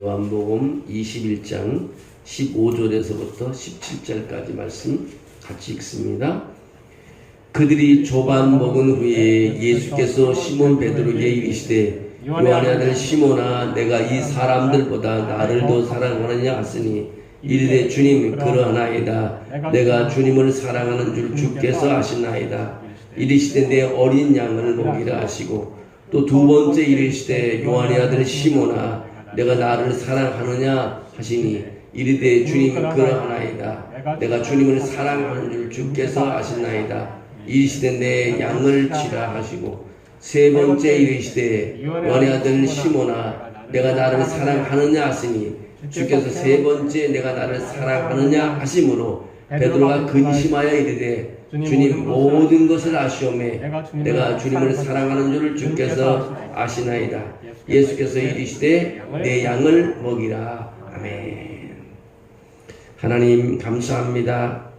요한복음 21장 15절에서부터 17절까지 말씀 같이 읽습니다. 그들이 조반 먹은 후에 예수께서 시몬 베드로에게 이르시되 요한의 아들 시몬아, 내가 이 사람들보다 나를 더 사랑하느냐 하시니 이르되 주님, 그러하나이다. 내가 주님을 사랑하는 줄 주께서 아시나이다. 이르시되 내 어린 양을 먹이라 하시고 또 두 번째 이르시되 요한의 아들 시몬아, 내가 나를 사랑하느냐 하시니 이르되 주님, 그러하나이다. 내가 주님을 사랑하는 줄 주께서 아시나이다. 이르시되 내 양을 치라 하시고 세 번째 이르시되 요한의 아들 시몬아, 내가 나를 사랑하느냐 하시니 주께서 세 번째 내가 나를 사랑하느냐 하심으로 베드로가 근심하여 이르되 주님, 모든 것을 아시오매 내가 주님을 사랑하는 줄을 주께서 아시나이다. 예수께서 이르시되 내 양을 먹이라. 아멘. 하나님 감사합니다.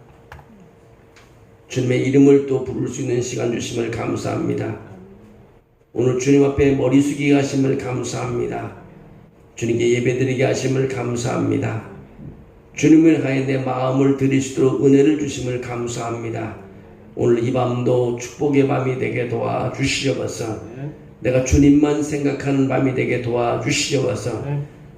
주님의 이름을 또 부를 수 있는 시간 주심을 감사합니다. 오늘 주님 앞에 머리 숙이게 하심을 감사합니다. 주님께 예배드리게 하심을 감사합니다. 주님을 향해 내 마음을 드릴 수 있도록 은혜를 주심을 감사합니다. 오늘 이 밤도 축복의 밤이 되게 도와주시옵소서. 내가 주님만 생각하는 밤이 되게 도와주시옵소서.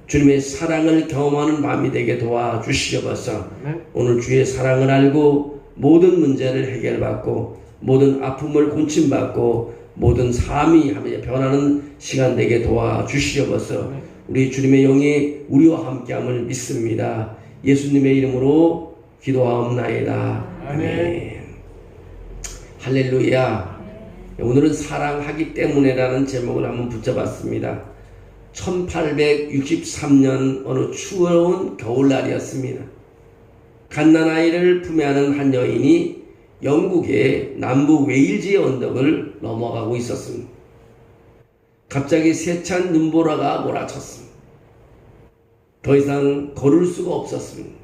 주님의 사랑을 경험하는 밤이 되게 도와주시옵소서. 오늘 주의 사랑을 알고 모든 문제를 해결받고 모든 아픔을 고침받고 모든 삶이 변하는 시간 되게 도와주시옵소서. 우리 주님의 영이 우리와 함께함을 믿습니다. 예수님의 이름으로 기도하옵나이다. 아멘. 할렐루야. 오늘은 사랑하기 때문에라는 제목을 한번 붙잡았습니다. 1863년 어느 추워운 겨울날이었습니다. 갓난아이를 품에 안은 한 여인이 영국의 남부 웨일즈의 언덕을 넘어가고 있었습니다. 갑자기 세찬 눈보라가 몰아쳤습니다. 더 이상 걸을 수가 없었습니다.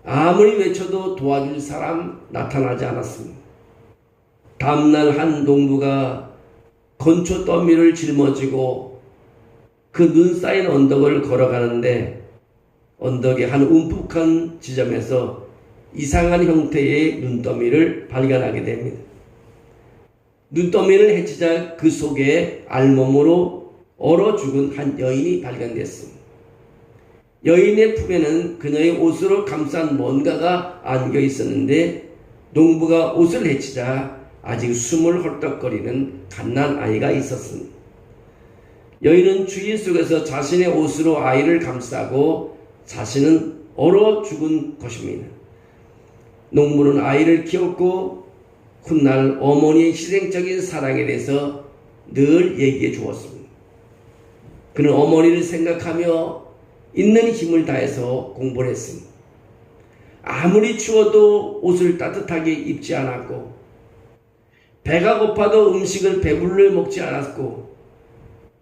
아무리 외쳐도 도와줄 사람 나타나지 않았습니다. 다음날 한 농부가 건초 더미를 짊어지고 그 눈 쌓인 언덕을 걸어가는데 언덕의 한 움푹한 지점에서 이상한 형태의 눈더미를 발견하게 됩니다. 눈더미를 헤치자 그 속에 알몸으로 얼어 죽은 한 여인이 발견됐습니다. 여인의 품에는 그녀의 옷으로 감싼 뭔가가 안겨 있었는데 농부가 옷을 헤치자 아직 숨을 헐떡거리는 갓난아이가 있었습니다. 여인은 주의 속에서 자신의 옷으로 아이를 감싸고 자신은 얼어 죽은 것입니다. 농부는 아이를 키웠고 훗날 어머니의 희생적인 사랑에 대해서 늘 얘기해 주었습니다. 그는 어머니를 생각하며 있는 힘을 다해서 공부를 했습니다. 아무리 추워도 옷을 따뜻하게 입지 않았고 배가 고파도 음식을 배불러 먹지 않았고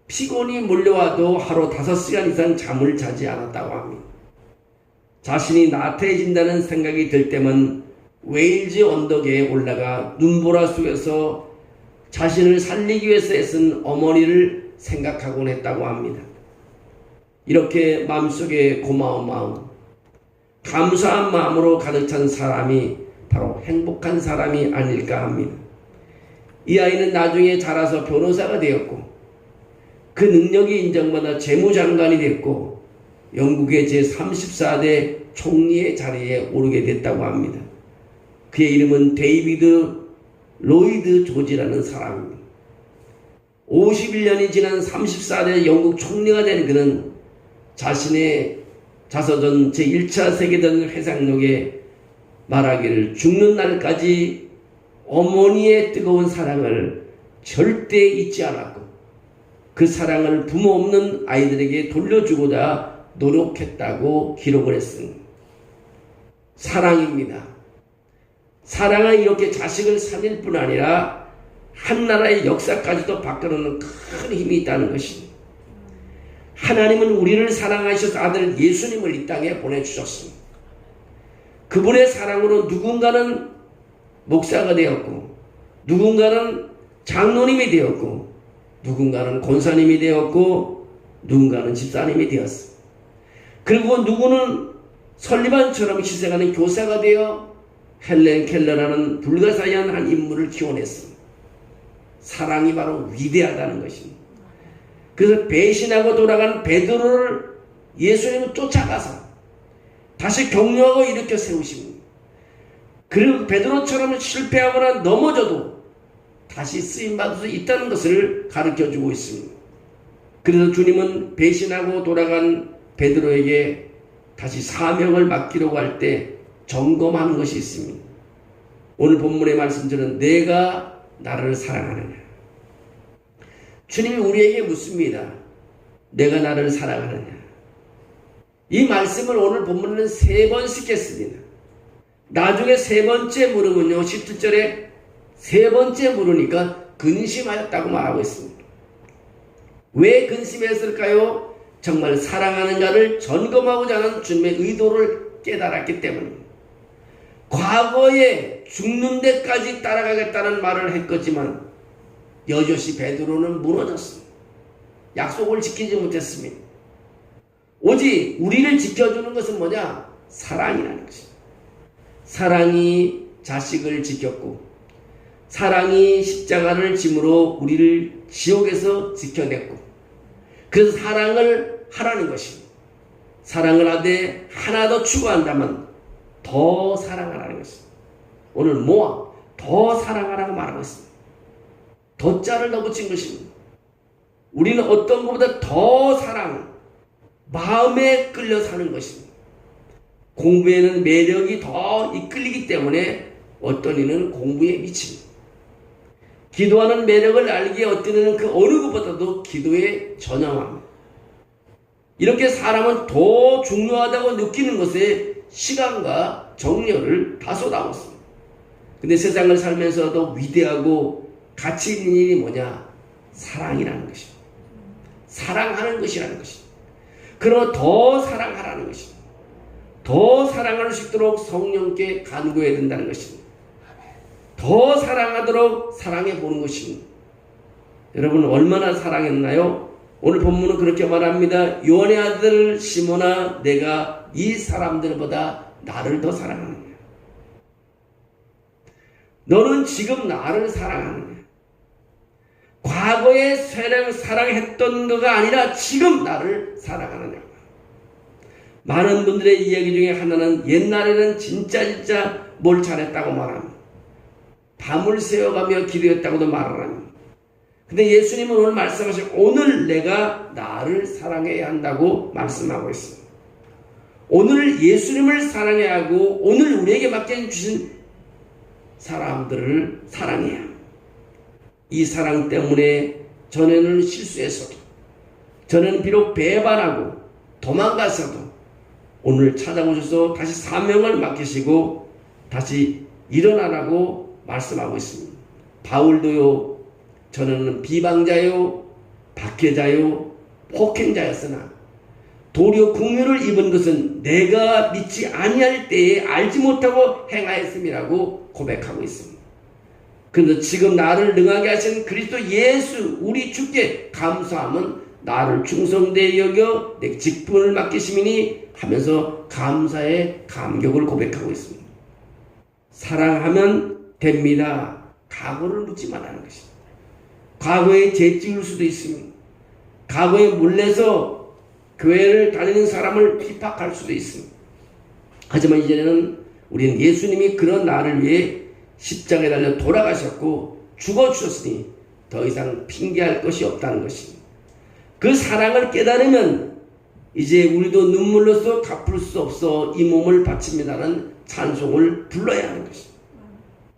피곤이 몰려와도 하루 5시간 이상 잠을 자지 않았다고 합니다. 자신이 나태해진다는 생각이 들 때면 웨일즈 언덕에 올라가 눈보라 속에서 자신을 살리기 위해서 애쓴 어머니를 생각하곤 했다고 합니다. 이렇게 마음속에 고마운 마음, 감사한 마음으로 가득 찬 사람이 바로 행복한 사람이 아닐까 합니다. 이 아이는 나중에 자라서 변호사가 되었고 그 능력이 인정받아 재무장관이 됐고 영국의 제34대 총리의 자리에 오르게 됐다고 합니다. 그의 이름은 데이비드 로이드 조지라는 사람입니다. 51년이 지난 34대 영국 총리가 된 그는 자신의 자서전 제1차 세계대전 회상록에 말하기를 죽는 날까지 어머니의 뜨거운 사랑을 절대 잊지 않았고 그 사랑을 부모 없는 아이들에게 돌려주고자 노력했다고 기록을 했습니다. 사랑입니다. 사랑은 이렇게 자식을 살릴 뿐 아니라 한 나라의 역사까지도 바꿔놓는 큰 힘이 있다는 것입니다. 하나님은 우리를 사랑하셔서 아들 예수님을 이 땅에 보내주셨습니다. 그분의 사랑으로 누군가는 목사가 되었고 누군가는 장로님이 되었고 누군가는 권사님이 되었고 누군가는 집사님이 되었어. 그리고 누구는 설리반처럼 희생하는 교사가 되어 헬렌 켈러라는 불가사의한 한 인물을 키워냈습니다. 사랑이 바로 위대하다는 것입니다. 그래서 배신하고 돌아간 베드로를 예수님은 쫓아가서 다시 격려하고 일으켜 세우십니다. 그리고 베드로처럼 실패하거나 넘어져도 다시 쓰임받을 수 있다는 것을 가르쳐주고 있습니다. 그래서 주님은 배신하고 돌아간 베드로에게 다시 사명을 맡기려고 할 때 점검하는 것이 있습니다. 오늘 본문의 말씀처럼 내가 나를 사랑하느냐. 주님이 우리에게 묻습니다. 내가 나를 사랑하느냐. 이 말씀을 오늘 본문에는 3번씩 했습니다. 나중에 3번째 물으면요, 17절에 3번째 물으니까 근심하였다고 말하고 있습니다. 왜 근심했을까요? 정말 사랑하는 자를 점검하고자 하는 주님의 의도를 깨달았기 때문입니다. 과거에 죽는 데까지 따라가겠다는 말을 했겠지만 여전히 베드로는 무너졌습니다. 약속을 지키지 못했습니다. 오직 우리를 지켜주는 것은 뭐냐? 사랑이라는 것입니다. 사랑이 자식을 지켰고 사랑이 십자가를 짐으로 우리를 지옥에서 지켜냈고 그래서 사랑을 하라는 것입니다. 사랑을 하되 하나 더 추구한다면 더 사랑하라는 것입니다. 오늘 모아 더 사랑하라고 말하고 있습니다. 덧자를 넣어붙인 것입니다. 우리는 어떤 것보다 더 사랑, 마음에 끌려 사는 것입니다. 공부에는 매력이 더 이끌리기 때문에 어떤 이는 공부에 미칩니다. 기도하는 매력을 알기에 어떤 이는 그 어느 것보다도 기도에 전념합니다. 이렇게 사람은 더 중요하다고 느끼는 것에 시간과 정열을 다 쏟아붓습니다. 근데 세상을 살면서도 위대하고 가치 있는 일이 뭐냐? 사랑이라는 것입니다. 사랑하는 것이라는 것입니다. 그러나 더 사랑하라는 것입니다. 더 사랑할 수 있도록 성령께 간구해야 된다는 것입니다. 더 사랑하도록 사랑해 보는 것입니다. 여러분 얼마나 사랑했나요? 오늘 본문은 그렇게 말합니다. 요한의 아들 시몬아, 내가 이 사람들보다 나를 더 사랑하느냐? 너는 지금 나를 사랑하느냐? 과거에 사랑했던 거가 아니라 지금 나를 사랑하느냐? 많은 분들의 이야기 중에 하나는 옛날에는 진짜 뭘 잘했다고 말합니다. 밤을 새워가며 기도했다고도 말을 합니다. 근데 예수님은 오늘 말씀하시고 오늘 내가 나를 사랑해야 한다고 말씀하고 있습니다. 오늘 예수님을 사랑해야 하고 오늘 우리에게 맡겨주신 사람들을 사랑해야 합니다. 이 사랑 때문에 전에는 실수했어도 전에는 비록 배반하고 도망갔어도 오늘 찾아오셔서 다시 사명을 맡기시고 다시 일어나라고 말씀하고 있습니다. 바울도요, 저는 비방자요, 박해자요, 폭행자였으나 도리어 국류를 입은 것은 내가 믿지 아니할 때에 알지 못하고 행하였음이라고 고백하고 있습니다. 그런데 지금 나를 능하게 하신 그리스도 예수 우리 주께 감사함은 나를 충성되이 여겨 내 직분을 맡기심이니 하면서 감사의 감격을 고백하고 있습니다. 사랑하면 됩니다. 과거를 묻지 말라는 것입니다. 과거에 죄 지을 수도 있습니다. 과거에 몰래서 교회를 다니는 사람을 핍박할 수도 있습니다. 하지만 이제는 우리는 예수님이 그런 나를 위해 십자가에 달려 돌아가셨고 죽어주셨으니 더 이상 핑계할 것이 없다는 것입니다. 그 사랑을 깨달으면 이제 우리도 눈물로서 갚을 수 없어 이 몸을 바칩니다라는 찬송을 불러야 하는 것입니다.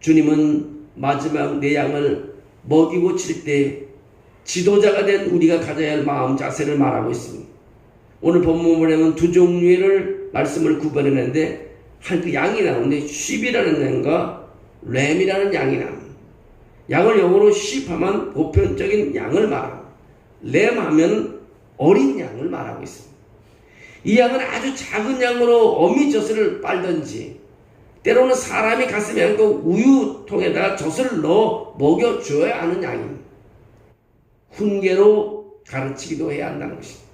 주님은 마지막 내 양을 먹이고 칠 때 지도자가 된 우리가 가져야 할 마음 자세를 말하고 있습니다. 오늘 본문에 두 종류의 말씀을 구별해냈는데 한 양이 나오는데 sheep이라는 양과 램이라는 양이 나옵니다. 양을 영어로 sheep 하면 보편적인 양을 말하고 램 하면 어린 양을 말하고 있습니다. 이 양은 아주 작은 양으로 어미 젖을 빨든지 때로는 사람이 가슴에 안고 우유통에다가 젖을 넣어 먹여줘야 하는 양입니다. 훈계로 가르치기도 해야 한다는 것입니다.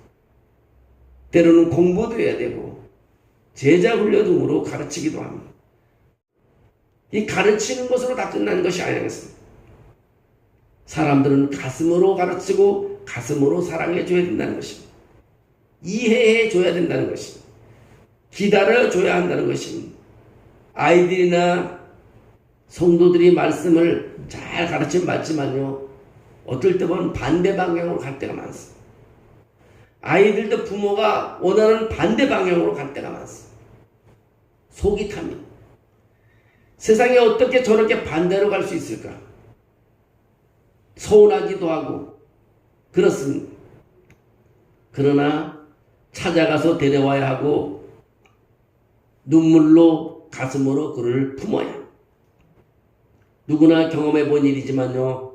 때로는 공부도 해야 되고 제자 훈련 등으로 가르치기도 합니다. 이 가르치는 것으로 다 끝나는 것이 아니겠습니다. 사람들은 가슴으로 가르치고 가슴으로 사랑해 줘야 된다는 것입니다. 이해해 줘야 된다는 것입니다. 기다려 줘야 한다는 것입니다. 아이들이나 성도들이 말씀을 잘 가르치면 맞지만요, 어떨 때 보면 반대 방향으로 갈 때가 많습니다. 아이들도 부모가 원하는 반대 방향으로 갈 때가 많습니다. 속이 탑니다. 세상에 어떻게 저렇게 반대로 갈 수 있을까? 서운하기도 하고 그렇습니다. 그러나 찾아가서 데려와야 하고 눈물로 가슴으로 그를 품어야. 누구나 경험해 본 일이지만요,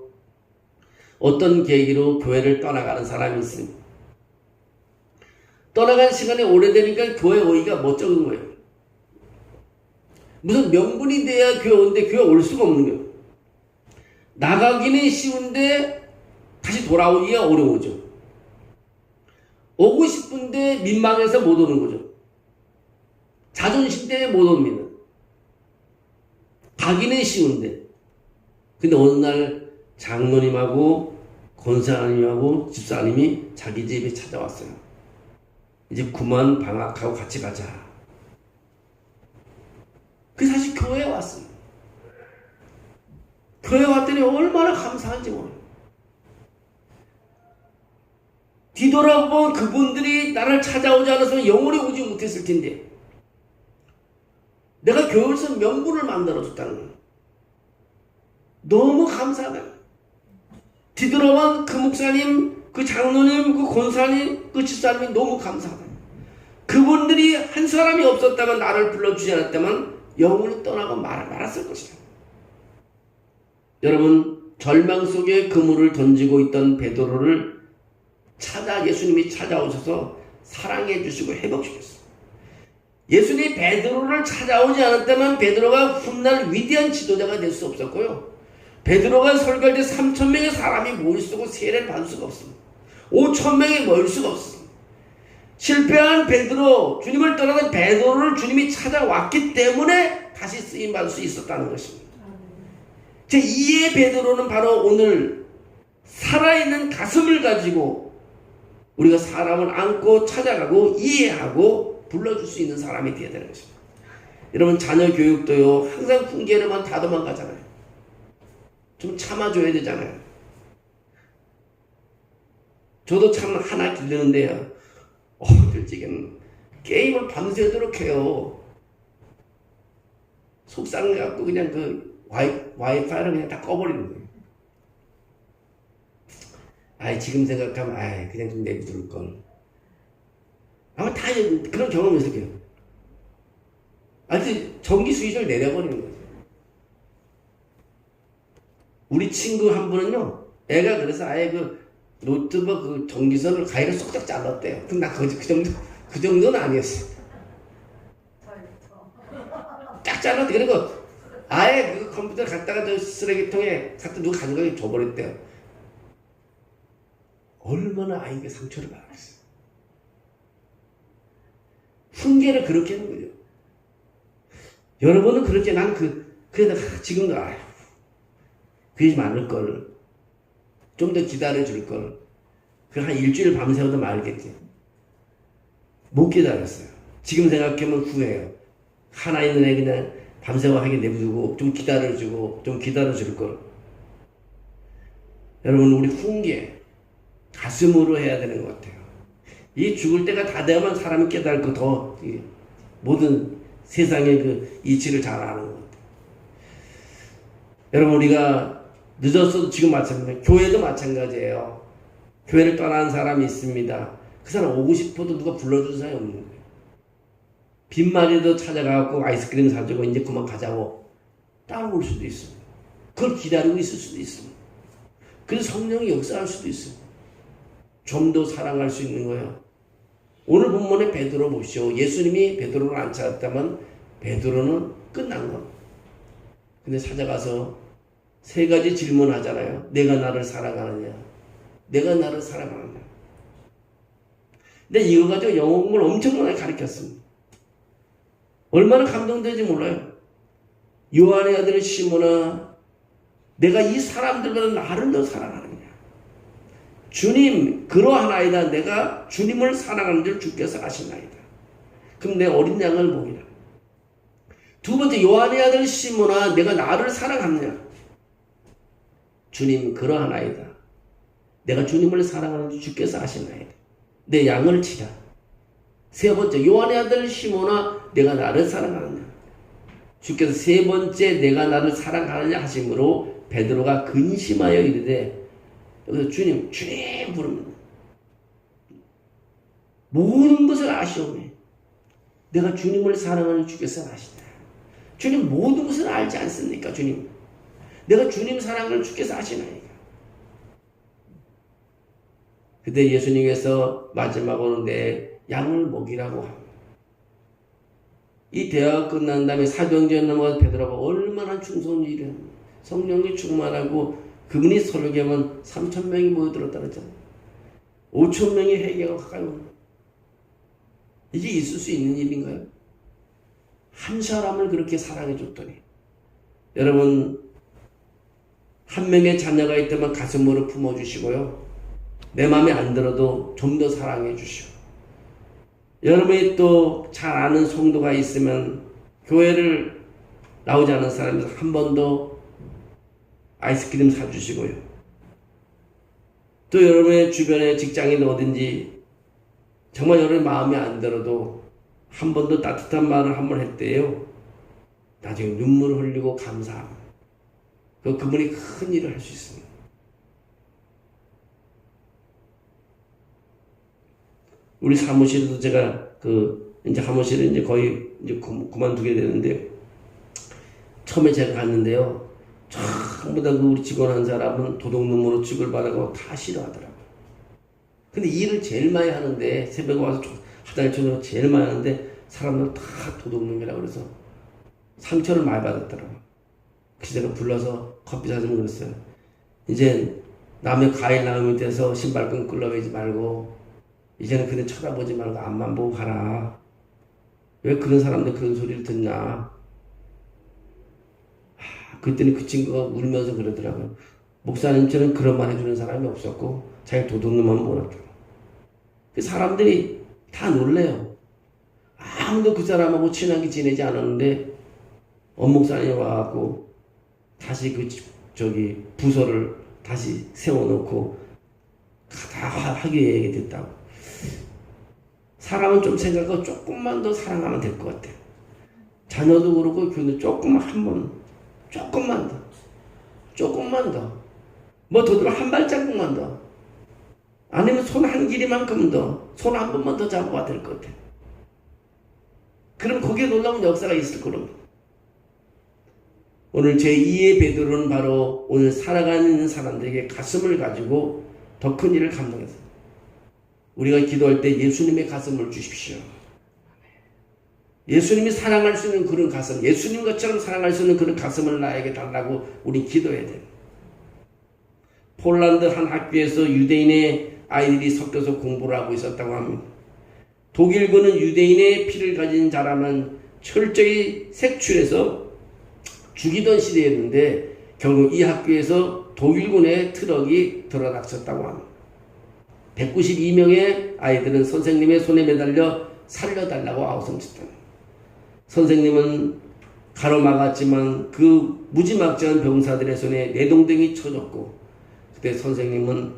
어떤 계기로 교회를 떠나가는 사람이 있습니다. 떠나간 시간이 오래되니까 교회 오기가 멋쩍은 거예요. 무슨 명분이 돼야 교회 오는데 교회 올 수가 없는 거예요. 나가기는 쉬운데 다시 돌아오기가 어려우죠. 오고 싶은데 민망해서 못 오는 거죠. 자존심 때문에 못 옵니다. 가기는 쉬운데. 근데 어느 날 장로님하고 권사님하고 집사님이 자기 집에 찾아왔어요. 이제 그만 방학하고 같이 가자. 그 사실 교회에 왔습니다. 교회에 왔더니 얼마나 감사한지 몰라요. 뒤돌아보면 그분들이 나를 찾아오지 않았으면 영원히 오지 못했을 텐데 내가 교회에서 명분을 만들어줬다는 거예요. 너무 감사하다. 뒤돌아보면 그 목사님, 그 장로님, 그 권사님, 그 집사님이 너무 감사하다. 그분들이 한 사람이 없었다면, 나를 불러주지 않았다면 영원히 떠나고 말았을 것이다. 여러분, 절망 속에 그물을 던지고 있던 베드로를 예수님이 찾아오셔서 사랑해 주시고 회복시켰어요. 예수님이 베드로를 찾아오지 않았다면 베드로가 훗날 위대한 지도자가 될 수 없었고요. 베드로가 설교할 때 3,000명의 사람이 모일 수고 세례를 받을 수가 없습니다. 5,000명이 모일 수가 없습니다. 실패한 베드로, 주님을 떠나던 베드로를 주님이 찾아왔기 때문에 다시 쓰임받을 수 있었다는 것입니다. 제2의 베드로는 바로 오늘 살아있는 가슴을 가지고 우리가 사람을 안고 찾아가고 이해하고 불러줄 수 있는 사람이 되어야 되는 것입니다. 여러분, 자녀 교육도요, 항상 훈계로만 다 도망가잖아요. 좀 참아줘야 되잖아요. 저도 참 하나 기르는데요, 솔직히는 게임을 밤새도록 해요. 속상해갖고 그냥 그 와이파이를 그냥 다 꺼버리는 거예요. 지금 생각하면 그냥 좀 내비둘 걸. 아마 다 그런 경험이 있을 거예요. 전기 수위를 내려버리는 거죠. 우리 친구 한 분은요, 애가 그래서 아예 그 노트북 그 전기선을 가위로 쏙쏙 잘랐대요. 근데 나 그 정도는 아니었어. 딱 잘랐대. 그리고 아예 그 컴퓨터를 갖다가 저 쓰레기통에 갖다 누가 가져가서 줘버렸대요. 얼마나 아이에게 상처를 받았어요. 훈계를 그렇게 하는 거죠. 여러분은 그렇게 그래 지금도 그러지 않을 걸. 좀 더 기다려줄 걸. 한 일주일 밤새워도 말겠지. 못 기다렸어요. 지금 생각하면 후회해요. 하나 있는 애 그냥 밤새워 하게 내버리고 좀 기다려주고 좀 기다려줄 걸. 여러분, 우리 훈계 가슴으로 해야 되는 것 같아요. 이 죽을 때가 다 되면 사람이 깨닫고 더 모든 세상의 그 이치를 잘 아는 것 같아요. 여러분, 우리가 늦었어도 지금 마찬가지예요. 교회도 마찬가지예요. 교회를 떠난 사람이 있습니다. 그 사람 오고 싶어도 누가 불러주는 사람이 없는 거예요. 빈말이라도 찾아가고 아이스크림 사주고 이제 그만 가자고 따라올 수도 있습니다. 그걸 기다리고 있을 수도 있습니다. 그래서 성령이 역사할 수도 있습니다. 좀 더 사랑할 수 있는 거예요. 오늘 본문의 베드로 보시오. 예수님이 베드로를 안 찾았다면 베드로는 끝난 겁니다. 근데 찾아가서 세 가지 질문하잖아요. 내가 나를 사랑하느냐? 내가 나를 사랑하느냐? 근데 이거 가지고 영어 공부를 엄청나게 가르쳤습니다. 얼마나 감동되지 몰라요. 요한의 아들 시몬아, 내가 이 사람들보다 나를 더 사랑하느냐. 주님, 그러하나이다. 내가 주님을 사랑하는 줄 주께서 아시나이다. 그럼 내 어린 양을 먹이라. 두 번째, 요한의 아들 시몬아, 내가 나를 사랑하느냐. 주님, 그러하나이다. 내가 주님을 사랑하는 줄 주께서 아시나이다. 내 양을 치라. 세 번째, 요한의 아들 시몬아, 내가 나를 사랑하느냐. 주께서 세 번째 내가 나를 사랑하느냐 하심으로 베드로가 근심하여 이르되, 여기서 주님 부릅니다. 모든 것을 아시오매. 내가 주님을 사랑하는 주께서 아시다. 주님 모든 것을 알지 않습니까? 주님, 내가 주님 사랑하는 주께서 아시나이까. 그때 예수님께서 마지막으로 내 양을 먹이라고 합니다. 이 대화가 끝난 다음에 사도행전 넘어가서 베드로가 얼마나 충성일을 성령이 충만하고 그분이 설교하면 3,000명이 모여들었다 그랬잖아요. 5,000명이 회개가 가까이 오는. 이게 있을 수 있는 일인가요? 한 사람을 그렇게 사랑해 줬더니. 여러분, 한 명의 자녀가 있다면 가슴으로 품어주시고요. 내 마음에 안 들어도 좀 더 사랑해 주시고, 여러분이 또 잘 아는 성도가 있으면 교회를 나오지 않은 사람에서 한 번 더 아이스크림 사주시고요. 또 여러분의 주변에 직장인 어딘지 정말 여러분의 마음에 안 들어도 한 번 더 따뜻한 말을 한 번 했대요. 나중에 눈물을 흘리고 감사합니다. 그분이 큰 일을 할 수 있습니다. 우리 사무실에도 제가 이제 사무실을 이제 거의 이제 그만두게 되는데, 처음에 제가 갔는데요. 전부 다 우리 직원 한 사람은 도둑놈으로 취급받아서 다 싫어하더라고요. 근데 일을 제일 많이 하는데, 새벽에 와서 하다를 저녁 제일 많이 하는데, 사람들 다 도둑놈이라고 그래서 상처를 많이 받았더라고요. 그래서 제가 불러서 커피 사주면 그랬어요. 이제 남의 과일 나오면 돼서 신발끈 끌어매지 말고, 이제는 그냥 쳐다보지 말고 앞만 보고 가라. 왜 그런 사람들 그런 소리를 듣냐. 그랬더니 그 친구가 울면서 그러더라고요. 목사님처럼 그런 말 해주는 사람이 없었고 자기 도둑놈만 몰았다고. 사람들이 다 놀래요. 아무도 그 사람하고 친하게 지내지 않았는데 엄목사님이 와갖고 다시 부서를 다시 세워놓고 다 하게 됐다고. 사람은 좀 생각하고 조금만 더 사랑하면 될 것 같아. 자녀도 그렇고 교회도 조금만 더. 뭐 더더라 한 발자국만 더. 아니면 손 한 길이만큼 더. 손 한 번만 더 잡아야 될 것 같아. 그럼 거기에 놀라운 역사가 있을 거랍니다. 오늘 제2의 베드로는 바로 오늘 살아가는 사람들에게 가슴을 가지고 더 큰 일을 감당했습니다. 우리가 기도할 때 예수님의 가슴을 주십시오. 예수님이 사랑할 수 있는 그런 가슴, 예수님 것처럼 사랑할 수 있는 그런 가슴을 나에게 달라고 우리 기도해야 돼요. 폴란드 한 학교에서 유대인의 아이들이 섞여서 공부를 하고 있었다고 합니다. 독일군은 유대인의 피를 가진 자라면 철저히 색출해서 죽이던 시대였는데, 결국 이 학교에서 독일군의 트럭이 들어닥쳤다고 합니다. 192명의 아이들은 선생님의 손에 매달려 살려달라고 아우성쳤다. 선생님은 가로막았지만 그 무지막지한 병사들의 손에 내동댕이 쳐졌고, 그때 선생님은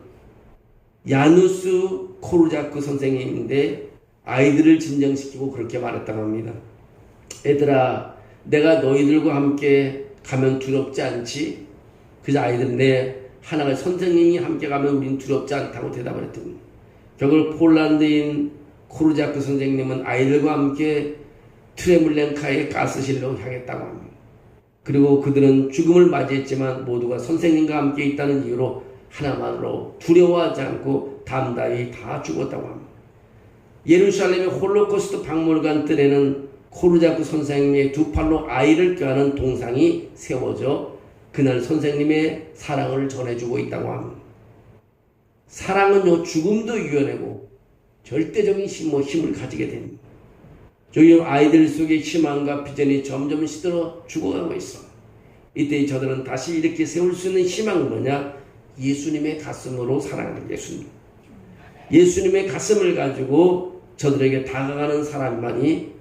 야누스 코르자크 선생님인데 아이들을 진정시키고 그렇게 말했다고 합니다. 얘들아, 내가 너희들과 함께 가면 두렵지 않지? 그래서 아이들은 하나가 선생님이 함께 가면 우린 두렵지 않다고 대답을 했더니, 결국 폴란드인 코르자크 선생님은 아이들과 함께 트레물렌카의 가스실로 향했다고 합니다. 그리고 그들은 죽음을 맞이했지만 모두가 선생님과 함께 있다는 이유로 하나만으로 두려워하지 않고 담담히 다 죽었다고 합니다. 예루살렘의 홀로코스트 박물관 뜰에는 코르자크 선생님의 두 팔로 아이를 껴안은 동상이 세워져 그날 선생님의 사랑을 전해주고 있다고 합니다. 사랑은요, 죽음도 이겨내고 절대적인 힘을 가지게 됩니다. 저희 아이들 속에 희망과 비전이 점점 시들어 죽어가고 있어. 이때 저들은 다시 이렇게 세울 수 있는 희망은 뭐냐? 예수님의 가슴으로 사랑하는 예수님의 가슴을 가지고 저들에게 다가가는 사람만이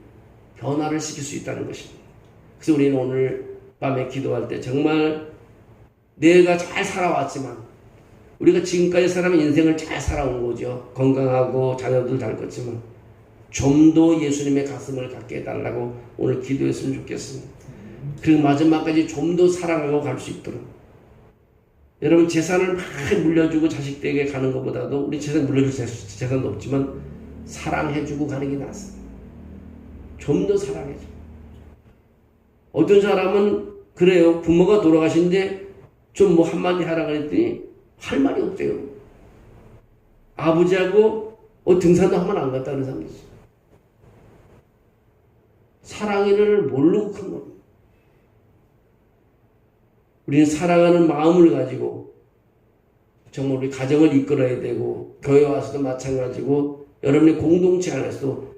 변화를 시킬 수 있다는 것입니다. 그래서 우리는 오늘 밤에 기도할 때 정말 내가 잘 살아왔지만, 우리가 지금까지 사람의 인생을 잘 살아온 거죠. 건강하고 자녀들 잘 컸지만 좀 더 예수님의 가슴을 갖게 해달라고 오늘 기도했으면 좋겠습니다. 그리고 마지막까지 좀 더 사랑하고 갈 수 있도록. 여러분, 재산을 막 물려주고 자식들에게 가는 것보다도, 우리 재산 물려줄 재산도 없지만 사랑해주고 가는 게 낫습니다. 좀 더 사랑해줘. 어떤 사람은 그래요. 부모가 돌아가신데 좀 뭐 한마디 하라 그랬더니 할 말이 없대요. 아버지하고 등산도 한 번 안 갔다 그런 사람도 있어요. 사랑을 모르고 큰 겁니다. 우리는 사랑하는 마음을 가지고 정말 우리 가정을 이끌어야 되고, 교회 와서도 마찬가지고 여러분의 공동체 안에서도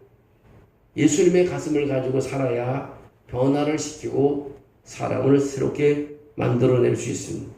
예수님의 가슴을 가지고 살아야 변화를 시키고 사람을 새롭게 만들어낼 수 있습니다.